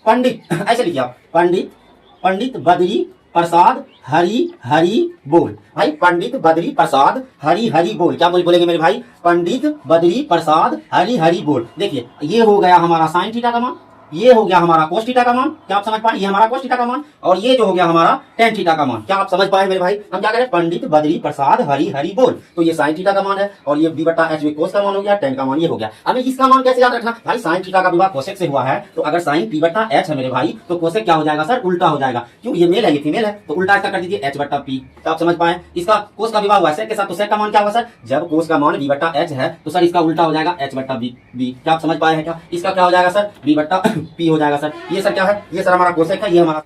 पंडित ऐसे लिखिए आप, पंडित पंडित बद्री प्रसाद हरि हरि बोल। भाई पंडित बद्री प्रसाद हरि हरि बोल, क्या बोलेंगे मेरे भाई? पंडित बद्री प्रसाद हरि हरि बोल। देखिए ये हो गया हमारा साइन थीटा का मान, ये हो गया हमारा कोस थीटा का मान, क्या आप समझ पाए? ये हमारा कोस थीटा का मान, और ये जो हो गया हमारा टेन थीटा का मान, क्या आप समझ पाए मेरे भाई? हम क्या करें? पंडित बद्री प्रसाद हरि हरि बोल। तो ये साइन थीटा का मान है, और ये b बटा h कोस का मान हो गया, टेन का मान ये हो गया। हमें इसका मान कैसे याद रखना? भाई साइन थीटा का विभाग कोसेक से हुआ है, तो अगर साइन p बटा h है मेरे भाई, तो कोसेक क्या हो जाएगा सर? उल्टा हो जाएगा। क्यों? ये मेल है ये फीमेल है, तो उल्टा इसका कर दीजिए h बटा p। क्या आप समझ पाए? इसका कोस का विभाग हुआ है सेक के साथ, तो सेक का मान क्या होगा सर? जब कोस का मान b बटा h है, तो सर इसका उल्टा हो जाएगा h बटा b। क्या आप समझ पाए हैं? क्या इसका क्या हो जाएगा सर? b बटा p हो जाएगा सर। ये सर क्या है? ये सर हमारा कोसेक है, ये हमारा।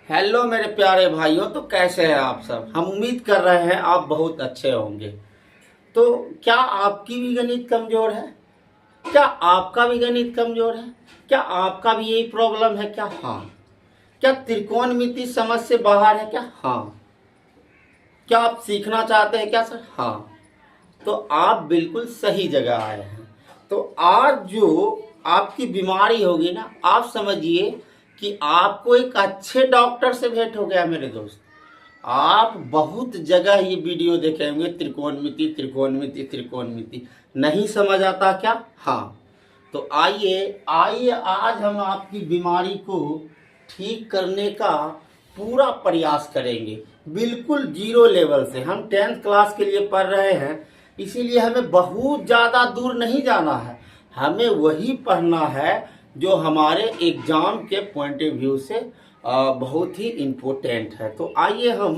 हेलो मेरे प्यारे भाइयों, तो कैसे हैं आप सब? हम उम्मीद कर रहे हैं आप बहुत अच्छे होंगे। तो क्या आपकी भी गणित कमजोर है? क्या आपका भी गणित कमजोर है? क्या आपका भी यही प्रॉब्लम है क्या? हाँ। क्या त्रिकोणमिति समझ से बाहर है क्या? हाँ। क्या आप सीखना चाहते हैं क्या सर? हाँ। तो आप बिल्कुल सही जगह आए हैं। तो आज जो आपकी बीमारी होगी ना, आप समझिए कि आपको एक अच्छे डॉक्टर से भेंट हो गया मेरे दोस्त। आप बहुत जगह ये वीडियो देखे होंगे, त्रिकोणमिति त्रिकोणमिति त्रिकोणमिति। नहीं समझ आता क्या? हाँ। तो आइए आज हम आपकी बीमारी को ठीक करने का पूरा प्रयास करेंगे, बिल्कुल जीरो लेवल से। हम 10th क्लास के लिए पढ़ रहे हैं, इसीलिए हमें बहुत ज़्यादा दूर नहीं जाना है। हमें वही पढ़ना है जो हमारे एग्जाम के पॉइंट ऑफ व्यू से बहुत ही इम्पोर्टेंट है। तो आइए हम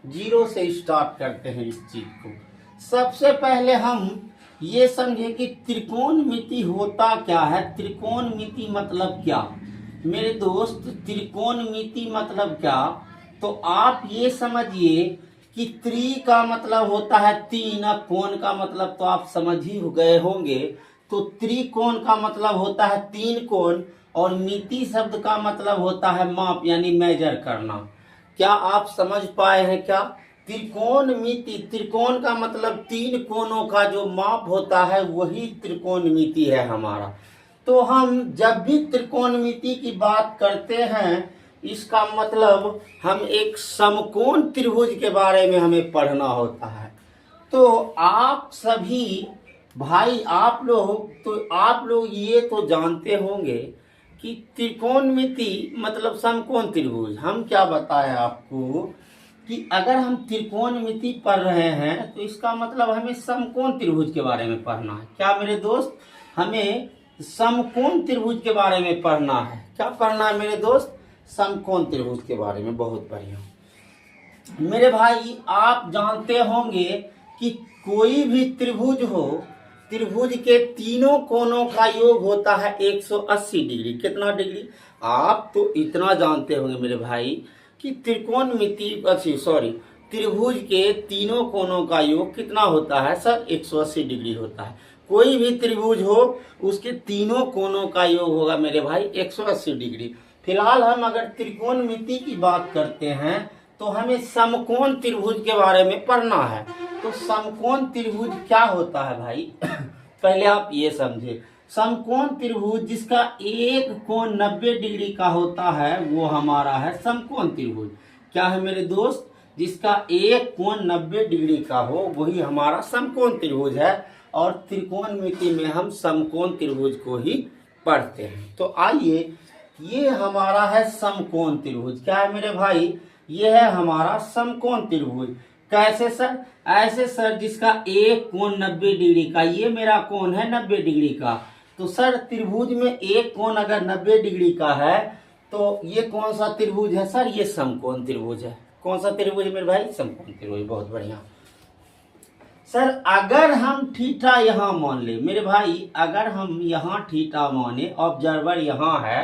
जीरो से स्टार्ट करते हैं इस चीज़ को। सबसे पहले हम ये समझे कि त्रिकोणमिति होता क्या है। त्रिकोणमिति मतलब क्या मेरे दोस्त? त्रिकोणमिति मतलब क्या? तो आप ये समझिए कि त्रि का मतलब होता है तीन, कोण का मतलब तो आप समझ ही गए होंगे। तो त्रिकोण का मतलब होता है तीन कोण, और मिति शब्द का मतलब होता है माप, यानी मेजर करना। क्या आप समझ पाए हैं क्या? त्रिकोणमिति, त्रिकोण का मतलब तीन कोणों का जो माप होता है वही त्रिकोणमिति है हमारा। तो हम जब भी त्रिकोणमिति की बात करते हैं, इसका मतलब हम एक समकोण त्रिभुज के बारे में हमें पढ़ना होता है। तो आप सभी भाई आप लोग ये तो जानते होंगे कि त्रिकोणमिति मतलब समकोण त्रिभुज। हम क्या बताएं आपको कि अगर हम त्रिकोणमिति पढ़ रहे हैं तो इसका मतलब हमें समकोण त्रिभुज के बारे में पढ़ना है। क्या मेरे दोस्त? हमें समकोण त्रिभुज के बारे में पढ़ना है। क्या पढ़ना है मेरे दोस्त? समकोण त्रिभुज के बारे में। बहुत बढ़िया मेरे भाई, आप जानते होंगे कि कोई भी त्रिभुज हो, त्रिभुज के तीनों कोणों का योग होता है 180 डिग्री। कितना डिग्री? आप तो इतना जानते होंगे मेरे भाई कि त्रिभुज के तीनों कोणों का योग कितना होता है सर? 180 डिग्री होता है। कोई भी त्रिभुज हो उसके तीनों कोणों का योग होगा मेरे भाई 180 डिग्री। फिलहाल हम अगर त्रिकोणमिति की बात करते हैं तो हमें समकोण त्रिभुज के बारे में पढ़ना है। तो समकोण त्रिभुज क्या होता है भाई? पहले आप ये समझे, समकोण त्रिभुज जिसका एक कोण 90 डिग्री का होता है वो हमारा है समकोण त्रिभुज। क्या है मेरे दोस्त? जिसका एक कोण 90 डिग्री का हो वही हमारा समकोण त्रिभुज है। और त्रिकोणमिति में हम समकोण त्रिभुज को ही पढ़ते हैं। तो आइए, ये हमारा है समकोण त्रिभुज। क्या है मेरे भाई? ये है हमारा समकोण त्रिभुज। कैसे सर? ऐसे सर जिसका एक कोण 90 डिग्री का, ये मेरा कोण है 90 डिग्री का। तो सर त्रिभुज में एक कोण अगर 90 डिग्री का है तो ये कौन सा त्रिभुज है सर? ये समकोण त्रिभुज है। कौन सा त्रिभुज है मेरे भाई? समकोण त्रिभुज। बहुत बढ़िया सर। अगर हम थीटा यहाँ मान ले मेरे भाई, अगर हम यहाँ थीटा माने, ऑब्जर्वर यहाँ है,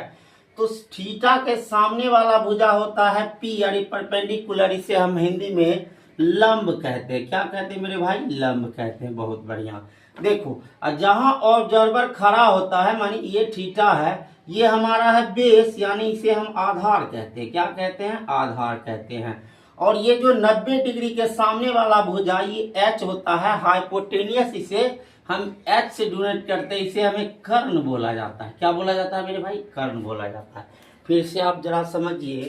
तो थीटा के सामने वाला भुजा होता है पी, यानी परपेंडिकुलर। इसे हम हिंदी में लंब कहते हैं। क्या कहते हैं मेरे भाई? लंब कहते हैं। बहुत बढ़िया। देखो, जहां ऑब्जर्वर खड़ा होता है, मानी ये थीटा है, ये हमारा है बेस, यानी इसे हम आधार कहते हैं। क्या कहते हैं? आधार कहते हैं। और ये जो 90 डिग्री के सामने वाला भुजा, ये एच होता है हाइपोटेनियस, इसे हम एच से डोनेट करते हैं, इसे हमें कर्ण बोला जाता है। क्या बोला जाता है मेरे भाई? कर्ण बोला जाता है। फिर से आप जरा समझिए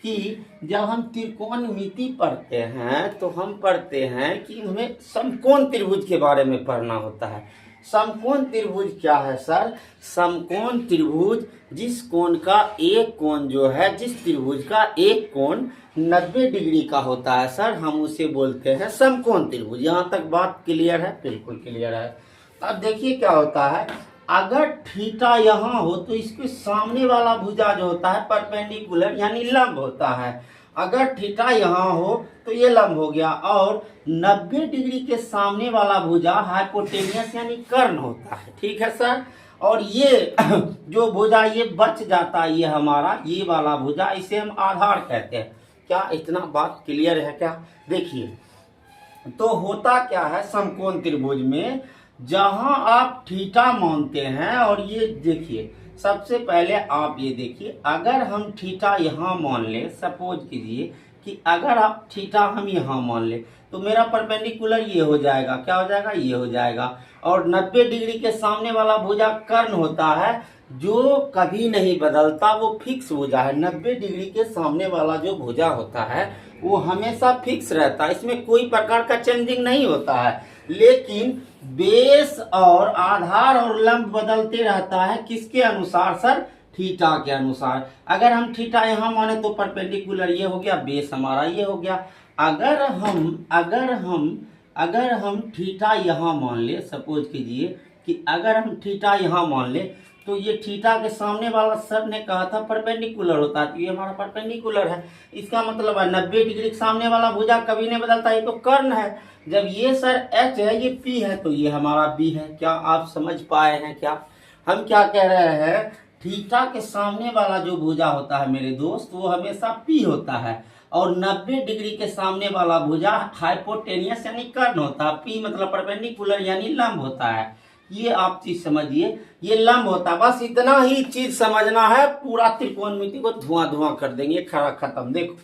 कि जब हम त्रिकोणमिति पढ़ते हैं तो हम पढ़ते हैं कि हमें समकोण त्रिभुज के बारे में पढ़ना होता है। समकोण त्रिभुज क्या है सर? समकोण त्रिभुज जिस कोण का एक कोण जो है, जिस त्रिभुज का एक कोण 90 डिग्री का होता है सर, हम उसे बोलते हैं समकोण त्रिभुज। यहाँ तक बात क्लियर है? बिल्कुल क्लियर है। अब देखिए क्या होता है, अगर थीटा यहाँ हो तो इसके सामने वाला भुजा जो होता है परपेंडिकुलर यानी लंब होता है। अगर थीटा यहाँ हो तो ये लंब हो गया, और 90 डिग्री के सामने वाला भुजा हाइपोटेनियस यानी कर्ण होता है। ठीक है सर। और ये जो भुजा ये बच जाता है, ये हमारा ये वाला भुजा, इसे हम आधार कहते हैं। क्या इतना बात क्लियर है क्या? देखिए तो होता क्या है समकोण त्रिभुज में, जहां आप थीटा मानते हैं, और ये देखिए सबसे पहले आप ये देखिए, अगर हम थीटा यहाँ मान ले, सपोज कीजिए कि अगर आप थीटा हम यहाँ मान ले तो मेरा परपेंडिकुलर ये हो जाएगा। क्या हो जाएगा? ये हो जाएगा। और 90 डिग्री के सामने वाला भुजा कर्ण होता है, जो कभी नहीं बदलता, वो फिक्स भुजा है। 90 डिग्री के सामने वाला जो भुजा होता है वो हमेशा फिक्स रहता है, इसमें कोई प्रकार का चेंजिंग नहीं होता है। लेकिन बेस और आधार और लंब बदलते रहता है, किसके अनुसार सर? थीटा के अनुसार। अगर हम थीटा यहाँ माने तो परपेंडिकुलर ये हो गया, बेस हमारा ये हो गया। अगर हम थीटा यहाँ मान ले, सपोज कीजिए कि अगर हम थीटा यहाँ मान ले तो ये थीटा के सामने वाला सर ने कहा था परपेंडिकुलर होता है, तो ये हमारा परपेंडिकुलर है। इसका मतलब है 90 डिग्री के सामने वाला भुजा कभी नहीं बदलता, ये तो कर्ण है। जब ये सर एच है, ये पी है, तो ये हमारा बी है। क्या आप समझ पाए हैं? क्या हम क्या कह रहे हैं? थीटा के सामने वाला जो भुजा होता है मेरे दोस्त, वो हमेशा पी होता है, और 90 डिग्री के सामने वाला भुजा हाइपोटेनियस यानी कर्ण होता है। पी मतलब परपेंडिकुलर यानी लंब होता है। ये आप चीज समझिए, ये लंब होता है। बस इतना ही चीज समझना है, पूरा त्रिकोणमिति को धुआं धुआं कर देंगे, खरा खत्म। देखो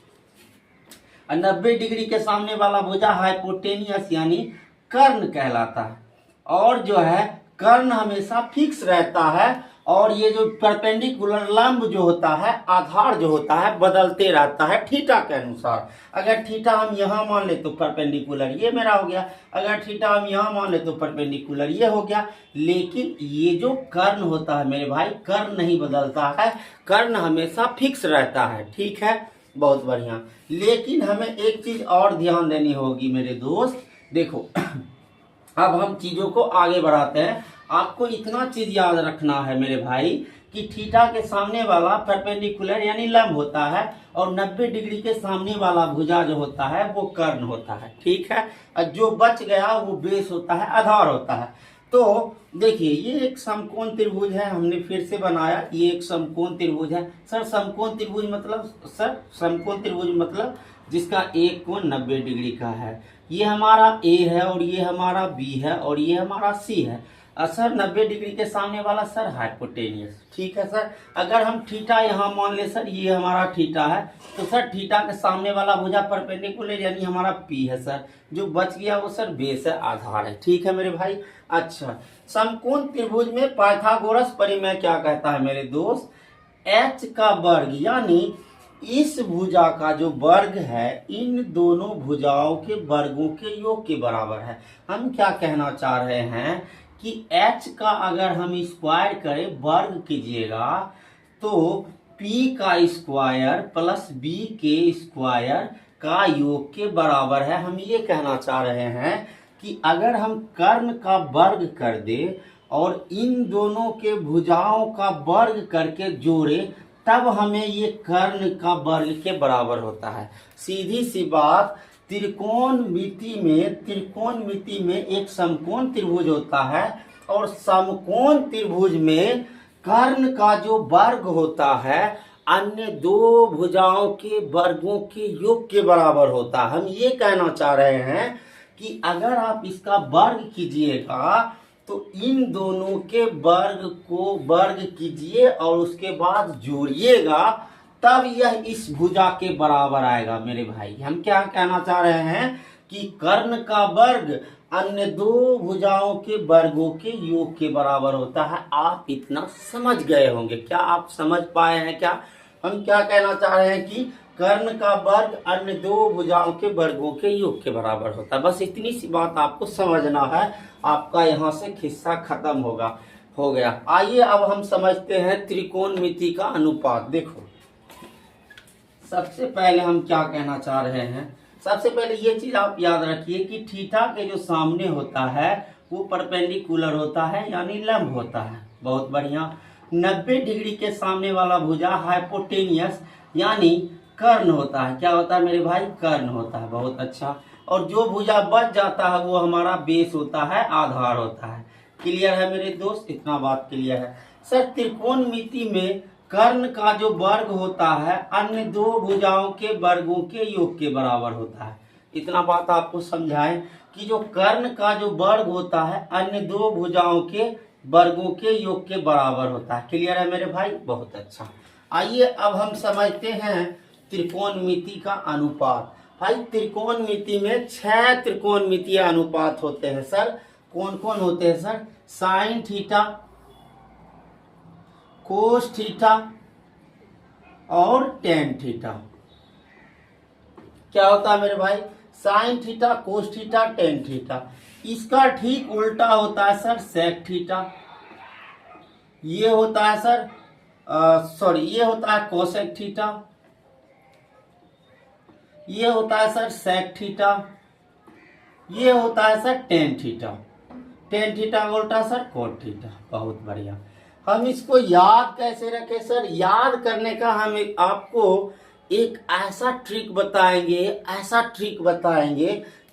90 डिग्री के सामने वाला भुजा हाइपोटेनियस यानी कर्ण कहलाता है, और जो है कर्ण हमेशा फिक्स रहता है, और ये जो परपेंडिकुलर लंब जो होता है, आधार जो होता है, बदलते रहता है थीटा के अनुसार। अगर थीटा हम यहाँ मान ले तो परपेंडिकुलर ये मेरा हो गया, अगर थीटा हम यहाँ मान ले तो परपेंडिकुलर ये हो गया। लेकिन ये जो कर्ण होता है मेरे भाई, कर्ण नहीं बदलता है, कर्ण हमेशा फिक्स रहता है। ठीक है, बहुत बढ़िया। लेकिन हमें एक चीज और ध्यान देनी होगी मेरे दोस्त। देखो अब हम चीजों को आगे बढ़ाते हैं। आपको इतना चीज याद रखना है मेरे भाई कि थीटा के सामने वाला परपेंडिकुलर यानी लंब होता है, और 90 डिग्री के सामने वाला भुजा जो होता है वो कर्ण होता है। ठीक है, और जो बच गया वो बेस होता है, आधार होता है। तो देखिए ये एक समकोण त्रिभुज है, हमने फिर से बनाया, ये एक समकोण त्रिभुज है। सर समकोण त्रिभुज मतलब? सर समकोण त्रिभुज मतलब जिसका एक कोण 90 डिग्री का है। ये हमारा ए है, और ये हमारा बी है, और ये हमारा सी है। सर 90 डिग्री के सामने वाला सर हाइपोटेनियस। ठीक है सर। अगर हम थीटा यहाँ मान ले सर, ये हमारा थीटा है, तो सर थीटा के सामने वाला भुजा परपेंडिकुलर यानी हमारा पी है सर। जो बच गया वो सर बेस है, आधार है। ठीक है मेरे भाई। अच्छा, समकोण त्रिभुज में पाइथागोरस परिमेय क्या कहता है मेरे दोस्त? एच का वर्ग यानी इस भुजा का जो वर्ग है, इन दोनों भुजाओं के वर्गों के योग के बराबर है। हम क्या कहना चाह रहे हैं कि h का अगर हम स्क्वायर करें, वर्ग कीजिएगा, तो p का स्क्वायर प्लस b के स्क्वायर का योग के बराबर है। हम ये कहना चाह रहे हैं कि अगर हम कर्ण का वर्ग कर दे और इन दोनों के भुजाओं का वर्ग करके जोड़े, तब हमें ये कर्ण का वर्ग के बराबर होता है। सीधी सी बात, त्रिकोणमिति में एक समकोण त्रिभुज होता है, और समकोण त्रिभुज में कर्ण का जो वर्ग होता है अन्य दो भुजाओं के वर्गों के योग के बराबर होता है। हम ये कहना चाह रहे हैं कि अगर आप इसका वर्ग कीजिएगा तो इन दोनों के वर्ग को वर्ग कीजिए और उसके बाद जोड़िएगा, तब यह इस भुजा के बराबर आएगा मेरे भाई। हम क्या कहना चाह रहे हैं कि कर्ण का वर्ग अन्य दो भुजाओं के वर्गों के योग के बराबर होता है। आप इतना समझ गए होंगे। क्या आप समझ पाए हैं? क्या हम क्या कहना चाह रहे हैं कि कर्ण का वर्ग अन्य दो भुजाओं के वर्गों के योग के बराबर होता है। बस इतनी सी बात आपको समझना है। आपका यहाँ से खिस्सा खत्म हो गया। आइए अब हम समझते हैं त्रिकोणमिति का अनुपात। देखो, सबसे पहले हम क्या कहना चाह रहे हैं, सबसे पहले ये चीज आप याद रखिए कि थीटा के जो सामने होता है वो परपेंडिकुलर होता है, यानी लंब होता है। बहुत बढ़िया। 90 डिग्री के सामने वाला भुजा हाइपोटेनियस यानी कर्ण होता है। क्या होता है मेरे भाई? कर्ण होता है। बहुत अच्छा। और जो भुजा बच जाता है वो हमारा बेस होता है, आधार होता है। क्लियर है मेरे दोस्त? इतना बात क्लियर है। सर, त्रिकोणमिति में कर्ण का जो वर्ग होता है अन्य दो भुजाओं के वर्गों के योग के बराबर होता है। इतना बात आपको समझाएं कि जो कर्ण का जो वर्ग होता है अन्य दो भुजाओं के वर्गों के योग के बराबर होता है। क्लियर है मेरे भाई? बहुत अच्छा। आइए अब हम समझते हैं त्रिकोणमिति का अनुपात। भाई, त्रिकोणमिति में 6 त्रिकोणमितीय अनुपात होते हैं। सर, कौन कौन होते हैं sir? Sine theta, cos theta और टेन थीटा। क्या होता है मेरे भाई? Sine theta, cos theta, tan theta. इसका ठीक उल्टा होता है सर सेक थीटा। ये होता है सर ये होता है कोसेक थीटा। ये होता है सर सेक थीटा। ये होता है sir tan theta. Tan theta का उल्टा सर कोट थीटा। बहुत बढ़िया। हम इसको याद कैसे रखें सर? याद करने का हम आपको एक ऐसा ट्रिक बताएंगे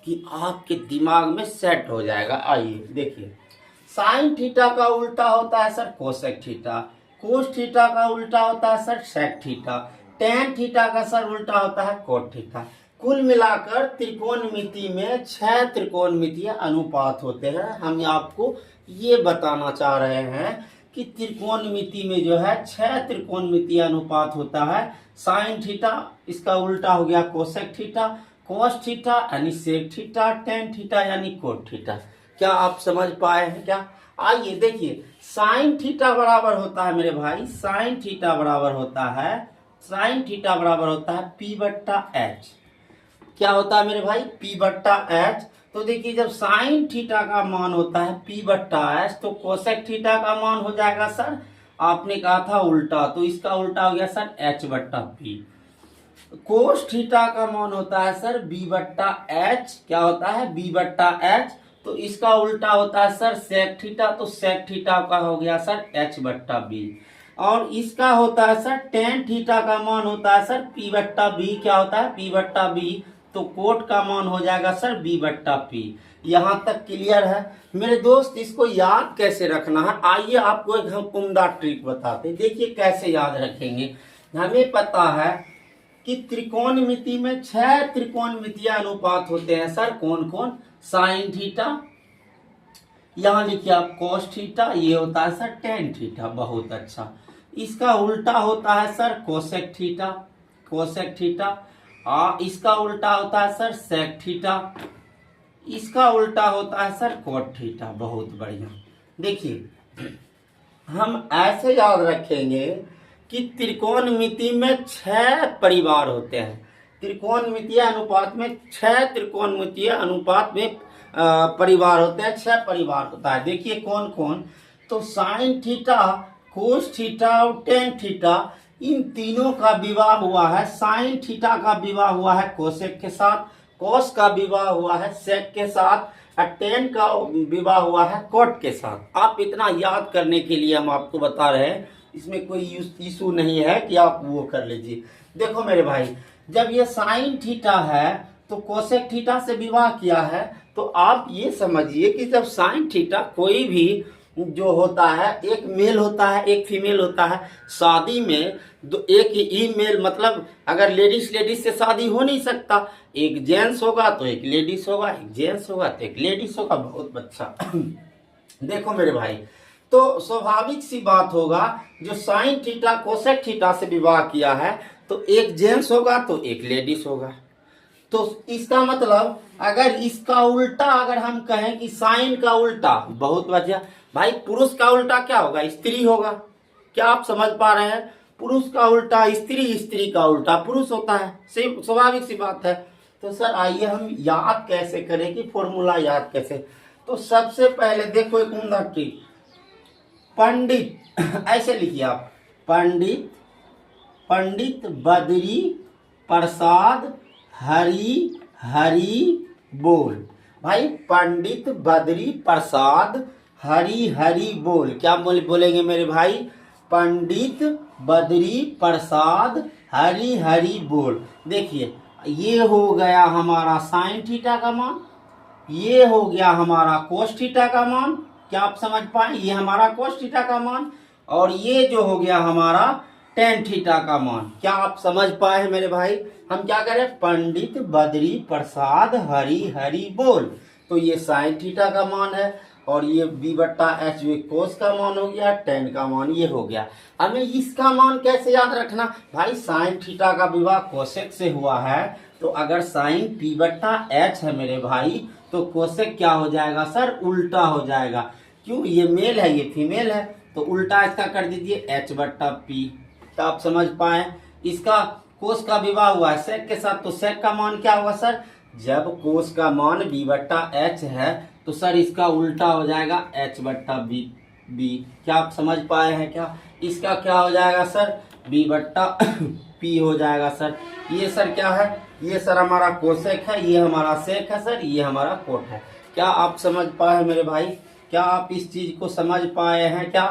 कि आपके दिमाग में सेट हो जाएगा। आइए देखिए, साइन थीटा का उल्टा होता है sir cosec theta, cos theta का उल्टा होता है sir sec theta, tan theta का सर उल्टा होता है कोट थीटा। कुल मिलाकर त्रिकोणमिति में 6 त्रिकोणमितीय अनुपात होते हैं। हम आपको ये बताना चाह रहे हैं कि त्रिकोणमिति में जो है 6 त्रिकोणमितीय अनुपात होता है। साइन थीटा, इसका उल्टा हो गया कोसेक थीटा, कोस थीटा यानी सेक थीटा, टेन थीटा यानी कोट थीटा। क्या आप समझ पाए हैं? क्या? आइए देखिए, साइन थीटा बराबर होता है मेरे भाई, साइन थीटा बराबर होता है P बट्टा H। क्या होता है मेरे भाई? P बट्टा H। तो देखिए, जब साइन थीटा का मान होता है P बट्टा H तो कोसेक थीटा का मान हो जाएगा सर, आपने कहा था उल्टा, तो इसका उल्टा हो गया सर H बट्टा P। कोस थीटा का मान होता है सर B बट्टा H। क्या होता है? B बट्टा H। तो इसका उल्टा होता है सर सेक थीटा, तो सेक थीटा का हो गया सर H बट्टा B। और इसका होता है सर टेन थीटा का मान होता है सर P बट्टा B। क्या होता है? P बट्टा B। तो कोट का मान हो जाएगा सर B बट्टा P। यहाँ तक क्लियर है मेरे दोस्त? इसको याद कैसे रखना है, आइए आपको एक हम उम्दा ट्रिक बताते हैं। देखिए कैसे याद रखेंगे। हमें पता है कि त्रिकोणमिति में 6 त्रिकोणमितीय अनुपात होते हैं सर। कौन कौन? साइन थीटा, यहाँ लिखिए आप कोस थीटा, ये होता है सर टेन थीटा। बहुत अच्छा। इसका उल्टा होता है sir cosec theta, cosec theta. इसका उल्टा होता है सर सेक थीटा, इसका उल्टा होता है सर कोट थीटा। बहुत बढ़िया। देखिए, हम ऐसे याद रखेंगे कि त्रिकोणमिति में 6 परिवार होते हैं। त्रिकोणमितीय अनुपात में 6 त्रिकोणमितीय अनुपात में परिवार होते हैं, 6 परिवार होता है। देखिए कौन कौन? तो साइन थीटा, कोस थीटा और टेन थीटा, इन तीनों का विवाह हुआ है। साइन थीटा का विवाह हुआ है कोसेक के साथ, कोस का विवाह हुआ है सेक के साथ, और टेन का विवाह हुआ है कोट के साथ। आप इतना याद करने के लिए हम आपको बता रहे हैं, इसमें कोई इशू नहीं है कि आप वो कर लीजिए। देखो मेरे भाई, जब ये साइन थीटा है तो कोसेक थीटा से विवाह किया है, तो आप ये समझिए कि जब साइन थीटा कोई भी जो होता है, एक मेल होता है एक फीमेल होता है। शादी में एक ही मेल, मतलब अगर लेडीज से शादी हो नहीं सकता, एक जेंट्स होगा तो एक लेडीज होगा, एक जेंट्स होगा तो एक लेडीज होगा। बहुत अच्छा। देखो मेरे भाई, तो स्वाभाविक सी बात होगा, जो साइन थीटा कोसेक थीटा से विवाह किया है तो एक जेंट्स होगा तो एक लेडीज होगा। तो इसका मतलब अगर इसका उल्टा अगर हम कहें कि साइन का उल्टा, बहुत बढ़िया भाई, पुरुष का उल्टा क्या होगा? स्त्री होगा। क्या आप समझ पा रहे हैं? पुरुष का उल्टा स्त्री, स्त्री का उल्टा पुरुष होता है। स्वाभाविक सी बात है। तो सर आइए हम याद कैसे करें कि फॉर्मूला याद कैसे। तो सबसे पहले देखो एक उम्दा ट्रिक, पंडित ऐसे लिखिए आप, पंडित पंडित बद्री प्रसाद हरि हरि बोल। भाई पंडित बद्री प्रसाद हरि हरि बोल, क्या बोलेंगे मेरे भाई? पंडित बद्री प्रसाद हरि हरि बोल। देखिए ये हो गया हमारा साइन थीटा का मान, ये हो गया हमारा कोस थीटा का मान। क्या आप समझ पाए? ये हमारा कोस थीटा का मान, और ये जो हो गया हमारा टेन थीटा का मान। क्या आप समझ पाए हैं मेरे भाई? हम क्या करें? पंडित बद्री प्रसाद हरि हरि बोल। तो ये साइन थीटा का मान है, और ये b/h कोस का मान हो गया, टेन का मान ये हो गया। हमें इसका मान कैसे याद रखना? भाई साइन थीटा का विवाह कोसेक से हुआ है, तो अगर साइन p/h है मेरे भाई, तो कोसेक क्या हो जाएगा सर? उल्टा हो जाएगा। क्यों? ये मेल है, ये फीमेल है, तो उल्टा इसका कर दीजिए h/p। क्या आप समझ पाए? इसका कोस का विवाह हुआ है सेक के साथ, तो सेक का मान क्या होगा सर? जब कोस का मान b/h है, तो सर इसका उल्टा हो जाएगा h/b। क्या आप समझ पाए हैं? क्या इसका क्या हो जाएगा सर? b/p हो जाएगा सर। ये सर क्या है? ये सर हमारा कोसेक है, ये हमारा सेक है सर, ये हमारा कोट है। क्या आप समझ पाए मेरे भाई? क्या आप इस चीज को समझ पाए हैं? क्या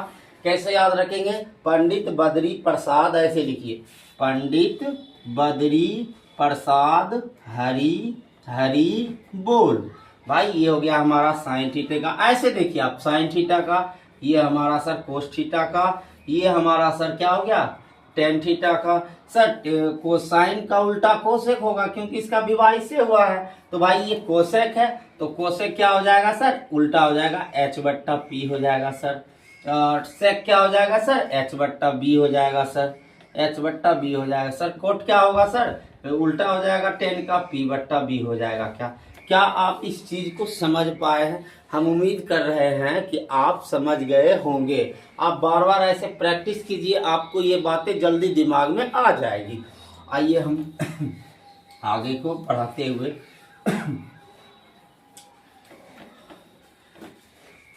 कैसे याद रखेंगे? पंडित बद्री प्रसाद ऐसे लिखिए, पंडित बद्री प्रसाद हरि हरि बोल। भाई ये हो गया हमारा साइन थीटा का। ऐसे देखिए आप, साइन थीटा का, ये हमारा सर कोस थीटा का, ये हमारा सर क्या हो गया? टेन थीटा का। सर कोसाइन का उल्टा कोसेक होगा, क्योंकि इसका विवाह इससे हुआ है। तो भाई ये कोसेक है, तो कोसेक क्या हो जाएगा सर? उल्टा हो जाएगा, h/p हो जाएगा सर। सेक क्या हो जाएगा सर? h/b हो जाएगा सर, h/b हो जाएगा सर। कोट क्या होगा सर? उल्टा हो जाएगा, टेन का p/b हो जाएगा। क्या आप इस चीज को समझ पाए हैं? हम उम्मीद कर रहे हैं कि आप समझ गए होंगे। आप बार बार ऐसे प्रैक्टिस कीजिए, आपको ये बातें जल्दी दिमाग में आ जाएगी। आइए हम आगे को पढ़ाते हुए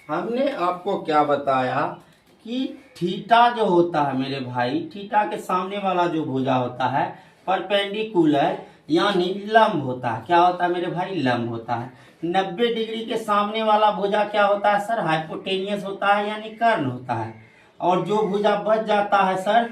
हमने आपको क्या बताया कि थीटा जो होता है मेरे भाई, थीटा के सामने वाला जो भुजा होता है परपेंडिकुलर यानी लंब होता है। क्या होता है मेरे भाई? लंब होता है। 90 डिग्री के सामने वाला भुजा क्या होता है सर? हाइपोटेनियस होता है यानी कर्ण होता है। और जो भुजा बच जाता है सर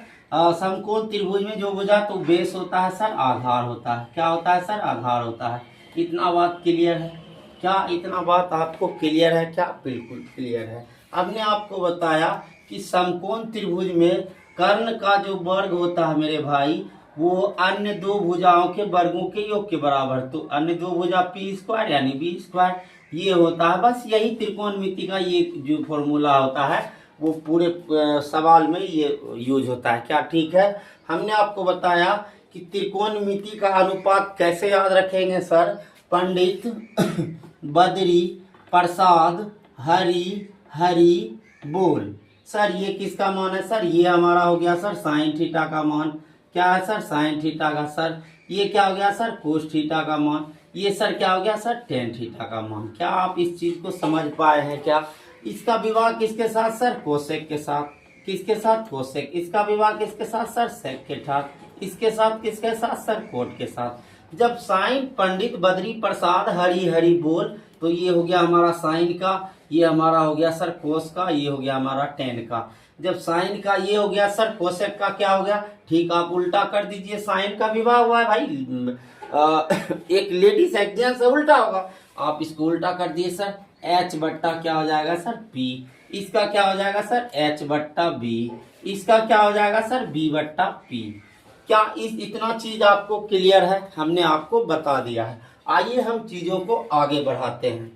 समकोण त्रिभुज में, जो भुजा तो बेस होता है सर, आधार होता है। क्या होता है सर? आधार होता है। इतना बात क्लियर है? क्या इतना बात आपको क्लियर है? क्या बिल्कुल क्लियर है। हमने आपको बताया कि समकोण त्रिभुज में कर्ण का जो वर्ग होता है मेरे भाई, वो अन्य दो भुजाओं के वर्गों के योग के बराबर। तो अन्य दो भुजा p² यानी b², ये होता है। बस यही त्रिकोणमिति का ये जो फॉर्मूला होता है, वो पूरे सवाल में ये यूज होता है। क्या ठीक है? हमने आपको बताया कि त्रिकोणमिति का अनुपात कैसे याद रखेंगे सर? पंडित बद्री प्रसाद हरि हरि बोल। सर ये किसका मान है सर? ये हमारा हो गया सर साइन थीटा का मान। क्या है सर? साइन थीटा का। सर ये क्या हो गया सर? कोस थीटा का मान। ये सर क्या हो गया सर? टेन थीटा का मान। क्या आप इस चीज को समझ पाए हैं? क्या इसका विवाह किसके साथ सर? कोसेक के साथ। किसके साथ? कोसेक। इसका विवाह किसके साथ सर? सेक के साथ। इसके साथ किसके साथ सर? कोट के साथ। जब साइन पंडित बद्री प्रसाद हरि हरि बोल, तो ये हो गया हमारा साइन का, ये हमारा हो गया सर कोस का, ये हो गया हमारा टेन का। जब साइन का ये हो गया सर, कोसेक का क्या हो गया? ठीक, आप उल्टा कर दीजिए। साइन का विवाह हुआ है भाई, एक लेडीज एक जेंट्स से उल्टा होगा, आप इसको उल्टा कर दिए सर। h/ क्या हो जाएगा सर? p। इसका क्या हो जाएगा सर? h/b। इसका क्या हो जाएगा सर? b/p। क्या इतना चीज आपको क्लियर है? हमने आपको बता दिया है। आइए हम चीजों को आगे बढ़ाते हैं।